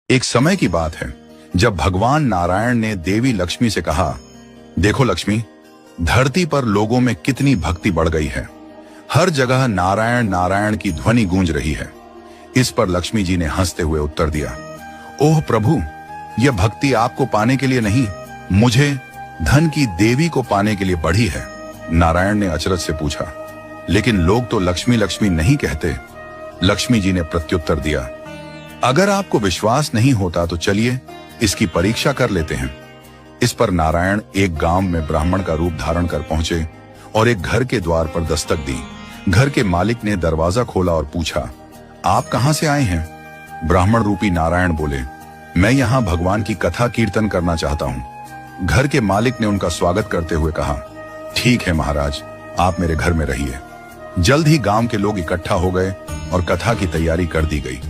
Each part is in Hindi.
एक समय की बात है जब भगवान नारायण ने देवी लक्ष्मी से कहा, देखो लक्ष्मी, धरती पर लोगों में कितनी भक्ति बढ़ गई है। हर जगह नारायण नारायण की ध्वनि गूंज रही है। इस पर लक्ष्मी जी ने हंसते हुए उत्तर दिया, ओह प्रभु, यह भक्ति आपको पाने के लिए नहीं, मुझे धन की देवी को पाने के लिए बढ़ी है। नारायण ने अचरज से पूछा, लेकिन लोग तो लक्ष्मी लक्ष्मी नहीं कहते। लक्ष्मी जी ने प्रत्युत्तर दिया, अगर आपको विश्वास नहीं होता तो चलिए इसकी परीक्षा कर लेते हैं। इस पर नारायण एक गांव में ब्राह्मण का रूप धारण कर पहुंचे और एक घर के द्वार पर दस्तक दी। घर के मालिक ने दरवाजा खोला और पूछा, आप कहां से आए हैं? ब्राह्मण रूपी नारायण बोले, मैं यहां भगवान की कथा कीर्तन करना चाहता हूं। घर के मालिक ने उनका स्वागत करते हुए कहा, ठीक है महाराज, आप मेरे घर में रहिए। जल्द ही गांव के लोग इकट्ठा हो गए और कथा की तैयारी कर दी गई।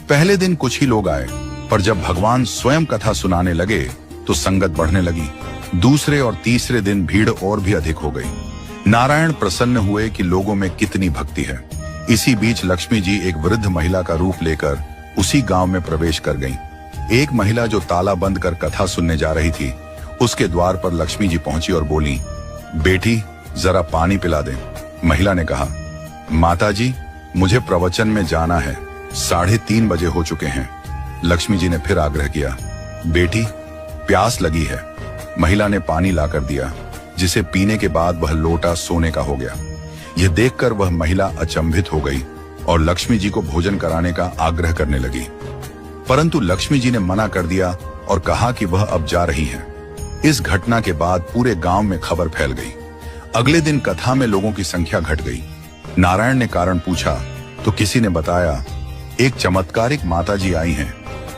पहले दिन कुछ ही लोग आए, पर जब भगवान स्वयं कथा सुनाने लगे तो संगत बढ़ने लगी। दूसरे और तीसरे दिन भीड़ और भी अधिक हो गई। नारायण प्रसन्न हुए कि लोगों में कितनी भक्ति है। इसी बीच लक्ष्मी जी एक वृद्ध महिला का रूप लेकर उसी गांव में प्रवेश कर गईं। एक महिला जो ताला बंद कर कथा सुनने जा रही थी, उसके द्वार पर लक्ष्मी जी पहुंची और बोली, बेटी जरा पानी पिला दे। महिला ने कहा, माता जी, मुझे प्रवचन में जाना है, 3:30 बजे हो चुके हैं। लक्ष्मी जी ने फिर आग्रह किया, बेटी प्यास लगी है। महिला ने पानी लाकर दिया, जिसे पीने के बाद वह लोटा सोने का हो गया। यह देखकर वह महिला अचंभित हो गई और लक्ष्मी जी को भोजन कराने का आग्रह करने लगी, परंतु लक्ष्मी जी ने मना कर दिया और कहा कि वह अब जा रही हैं। इस घटना के बाद पूरे गांव में खबर फैल गई। अगले दिन कथा में लोगों की संख्या घट गई। नारायण ने कारण पूछा तो किसी ने बताया, एक चमत्कारिक माताजी आई हैं,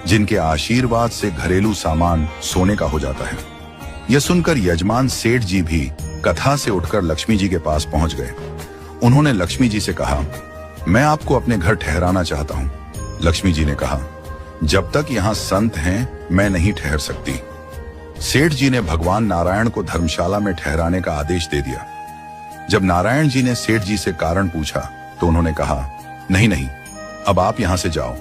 जिनके आशीर्वाद से घरेलू सामान सोने का हो जाता है। यह सुनकर यजमान सेठ जी भी कथा से उठकर लक्ष्मी जी के पास पहुंच गए। उन्होंने लक्ष्मी जी से कहा, मैं आपको अपने घर ठहराना चाहता हूं। लक्ष्मी जी ने कहा, जब तक यहां संत हैं मैं नहीं ठहर सकती। सेठ जी ने भगवान नारायण को धर्मशाला में ठहराने का आदेश दे दिया। जब नारायण जी ने सेठ जी से कारण पूछा तो उन्होंने कहा, नहीं नहीं, अब आप यहां से जाओ,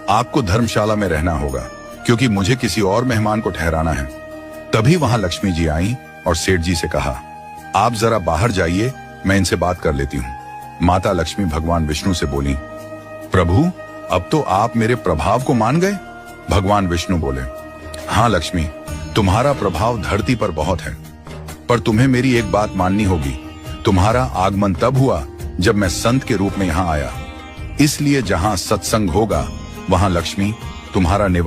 आपको धर्मशाला में रहना होगा, क्योंकि मुझे किसी और मेहमान को ठहराना है। तभी वहां लक्ष्मी जी आईं और सेठ जी से कहा, आप जरा बाहर जाइए, मैं इनसे बात कर लेती हूं। माता लक्ष्मी भगवान विष्णु से बोली, प्रभु, अब तो आप मेरे प्रभाव को मान गए। भगवान विष्णु बोले, हाँ लक्ष्मी, तुम्हारा प्रभाव धरती पर बहुत है, पर तुम्हें मेरी एक बात माननी होगी। तुम्हारा आगमन तब हुआ जब मैं संत के रूप में यहाँ आया, इसलिए जहाँ सत्संग होगा वहाँ लक्ष्मी तुम्हारा निवास